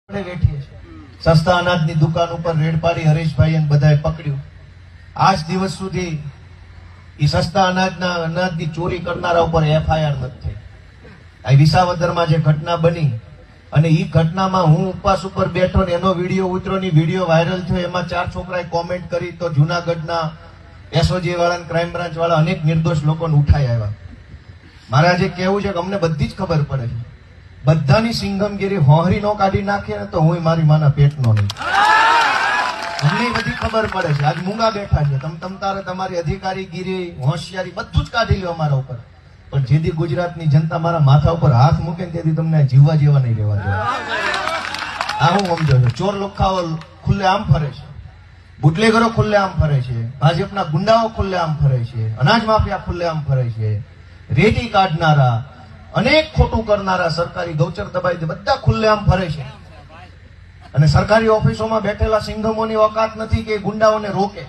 બેઠીએ છીએ સસ્તા અનાજની દુકાન ઉપર રેડ પાડી હરેશભાઈ બધાએ પકડ્યું. આજ દિવસ સુધી એ સસ્તા અનાજની ચોરી કરનારા ઉપર એફઆઈઆર નથી થઈ. આ વિસાવદરમાં જે ઘટના બની અને એ ઘટનામાં હું ઉપવાસ ઉપર બેઠો ને એનો વિડીયો ઉતર્યો ને વિડીયો વાયરલ થયો, એમાં 4 છોકરાએ કોમેન્ટ કરી તો જુનાગઢના એસઓજી વાળા ક્રાઇમ બ્રાન્ચ વાળા અનેક નિર્દોષ લોકોને ઉઠાઈ આવ્યા. મારે આજે કેવું છે કે અમને બધી જ ખબર પડે છે, બધાની સિંઘમગીરી હોહરી નો કાઢી નાખે ને તો હું મારી માના પેટનો નહીં. અમને બધી ખબર પડે છે. આજ મૂંગા બેઠા છે, તમ તારે તમારી અધિકારીગીરી હોશિયારી બધું જ કાઢી લ્યો અમારા ઉપર, પણ જેથી ગુજરાતની જનતા મારા માથા ઉપર હાથ મૂકે ને તેથી તમને જીવવા જેવા નહીં રહેવા દેવા. આ હું સમજો છું. ચોર લોખાઓ ખુલ્લે આમ ફરે છે, બુટલેગરો ખુલ્લે આમ ફરે છે, ભાજપના ગુંડાઓ ખુલ્લે આમ ફરે છે, અનાજ માફિયા ખુલ્લે આમ ફરે છે, રેતી કાઢનારા અનેક ખોટું કરનારા સરકારી ગૌચર દબાઈ બધા ખુલ્લેઆમ ફરે છે. અને સરકારી ઓફિસોમાં બેઠેલા સિંઘમોની ઓકાત નથી કે ગુંડાઓને રોકે.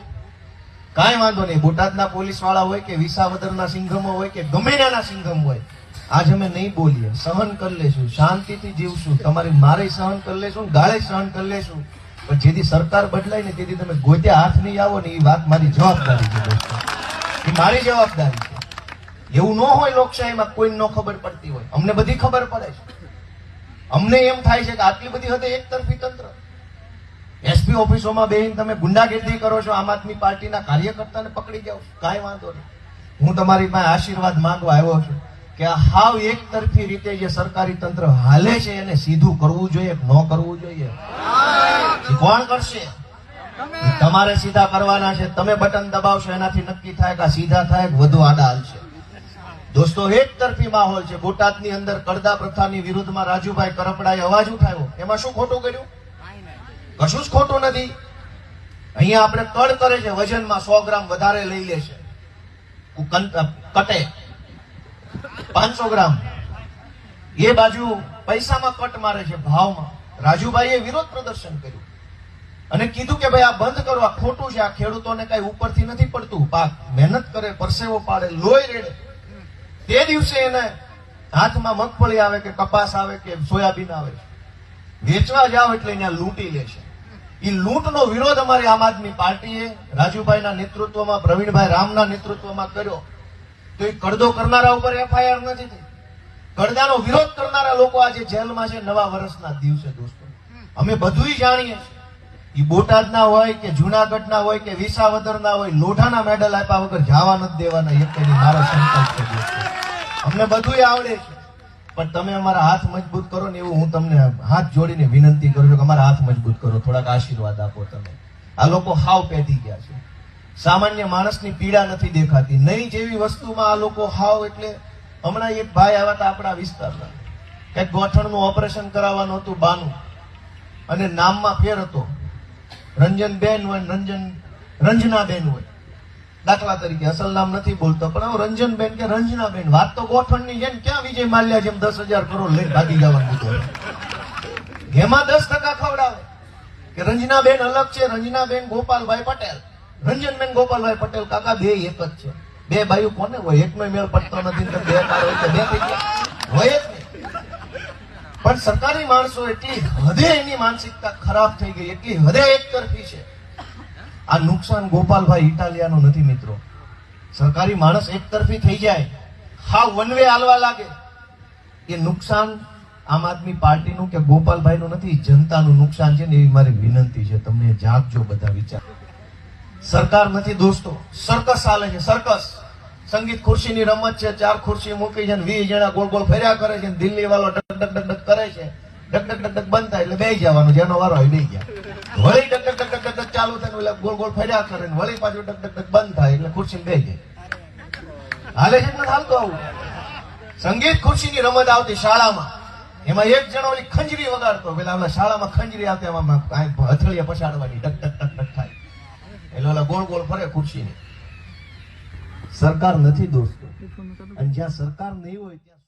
કાંઈ વાંધો નહીં, બોટાદના પોલીસ વાળા હોય કે વિસાવદરના સિંઘમો હોય કે ગમે નાના સિંઘમ હોય, આજ અમે નહીં બોલીએ, સહન કરી લેશું, શાંતિથી જીવશું. તમારી મારે સહન કરી લેશું, ગાળે સહન કરી લેશું, પણ જેથી સરકાર બદલાય ને તેથી તમે ગોતે હાથ નહીં આવો ને એ વાત મારી જવાબદારી છે દોસ્તો, એ મારી જવાબદારી છે. એવું ન હોય લોકશાહીમાં કોઈ ન ખબર પડતી હોય, અમને બધી ખબર પડે છે. અમને એમ થાય છે કે આટલી બધી હદે એક તરફી તંત્ર. એસપી ઓફિસોમાં બેહીને તમે ગુંડાગીરી કરો છો, આમ આદમી પાર્ટીના કાર્યકર્તાને પકડી જાઓ છો, કાંઈ વાંધો નહીં. હું તમારી પાસે આશીર્વાદ માંગવા આવ્યો છું કે આ હાવ એક તરફી રીતે જે સરકારી તંત્ર હાલે છે એને સીધું કરવું જોઈએ, ન કરવું જોઈએ. કોણ કરશે? તમારે સીધા કરવાના છે. તમે બટન દબાવશો એનાથી નક્કી થાય કે આ સીધા થાય કે વધુ આડા હાલશે. દોસ્તો, એક તરફી માહોલ છે. બોટાદની અંદર કડદા પ્રથાની વિરુદ્ધમાં રાજુભાઈ કરપડાએ અવાજ ઉઠાવ્યો. એમાં શું ખોટું કર્યું? કશું જ ખોટું નથી. અહીંયા આપણે કડ કરે છે, વજનમાં 100 ગ્રામ વધારે લઈ લે છે, કટે 500 ગ્રામ. એ બાજુ પૈસામાં કટ મારે છે, ભાવમાં. રાજુભાઈએ વિરોધ પ્રદર્શન કર્યું અને કીધું કે ભાઈ આ બંધ કરો, આ ખોટું છે, આ ખેડૂતોને કઈ ઉપરથી નથી પડતું. પાક મહેનત કરે, પરસેવો પાડે, લોહી રેડે, તે દિવસે એને હાથમાં મગફળી આવે કે કપાસ આવે કે સોયાબીન આવે, વેચવા જાવ એટલે અહીંયા લૂંટી લે છે. એ લૂંટનો વિરોધ અમારી આમ આદમી પાર્ટીએ રાજુભાઈના નેતૃત્વમાં, પ્રવીણભાઈ રામના નેતૃત્વમાં કર્યો. તો એ કડદો કરનારા ઉપર એફઆઈઆર નથી થઈ. કડદાનો વિરોધ કરનારા લોકો આજે જેલમાં છે નવા વર્ષના દિવસે. દોસ્તો, અમે બધું જાણીએ છીએ. એ બોટાદના હોય કે જુનાગઢના હોય કે વિસાવદરના હોય, લોઢાના મેડલ આપ્યા વગર જવા નથી દેવાના. એક મારો સંકલ્પ છે દોસ્તો. અમને બધું આવડે છે, પણ તમે અમારા હાથ મજબૂત કરો ને એવું હું તમને હાથ જોડીને વિનંતી કરું છું કે અમારા હાથ મજબૂત કરો, થોડાક આશીર્વાદ આપો. તમે આ લોકો હાવ પેટી ગયા છે. સામાન્ય માણસની પીડા નથી દેખાતી. નહીં જેવી વસ્તુમાં આ લોકો હાવ. એટલે હમણાં એક ભાઈ આવ્યા હતા આપણા વિસ્તારના, કંઈક ગોઠણનું ઓપરેશન કરાવવાનું હતું બાનું, અને નામમાં ફેર હતો. રંજનબેન હોય, રંજનાબેન હોય દાખલા તરીકે, અસલ નામ નથી બોલતો, પણ રંજનબેન કે રંજનાબેન. વાત તો ગોઠણની છે ને, ક્યાં વિજય માલ્યા જેમ 10,000 કરોડ લઈને ભાગી જવાનું હતું. એમાં 10% ખવડાવે કે રંજનાબેન અલગ છે, રંજનાબેન ગોપાલભાઈ પટેલ, રંજનબેન ગોપાલભાઈ પટેલ. કાકા બે એક જ છે. બે બાયું કોને હોય? એકનો મેળ પડતો નથી, બે કાર હોય તો બે થઈ ગયા હોય જ નહીં. પણ સરકારી માણસો એટલી હદે એની માનસિકતા ખરાબ થઈ ગઈ, એટલી હદે એક તરફી છે. આ નુકસાન ગોપાલભાઈ ઇટાલિયાનું નથી મિત્રો. સરકારી માણસ એક તરફી થઈ જાય, હા વન વે હાલવા લાગે, એ નુકસાન આમ આદમી પાર્ટીનું કે ગોપાલભાઈનું નથી, જનતાનું નુકસાન છે ને. એવી મારી વિનંતી છે, તમને જાગજો બધા વિચાર. સરકાર નથી દોસ્તો, સર્કસ ચાલે છે. સર્કસ સંગીત ખુરશીની રમત છે. 4 ખુરશી મૂકી છે, 20 જણા ગોળ ગોળ ફર્યા કરે છે. દિલ્હી વાળો ડક ડક ડક કરે છે, ડક ડક ડક ડક બંધ થાય એટલે બેસી જવાનું, જેનો વારો હોય બેસી ગયા. વળી duck duck duck duck duck ચાલુ થાય એટલે ગોળ ગોળ ફર્યા કરે, વળી પાછું ડક ડક ડક બંધ થાય એટલે ખુરશી બેસી જાય. હાલે છે ને હાલતો આવું. સંગીત ખુરશીની રમત આવતી શાળામાં, એમાં એક જણો ઓલી ખંજરી વગાડતો. પેલા ઓલા શાળામાં ખંજરી આવતી, એમાં હથેળીયા પછાડવાની, ડક ડક ડક ડક થાય એટલે ઓલા ગોળ ગોળ ફરે ખુરશીની. સરકાર નથી દોસ્તો, અને જ્યાં સરકાર નહીં હોય ત્યાં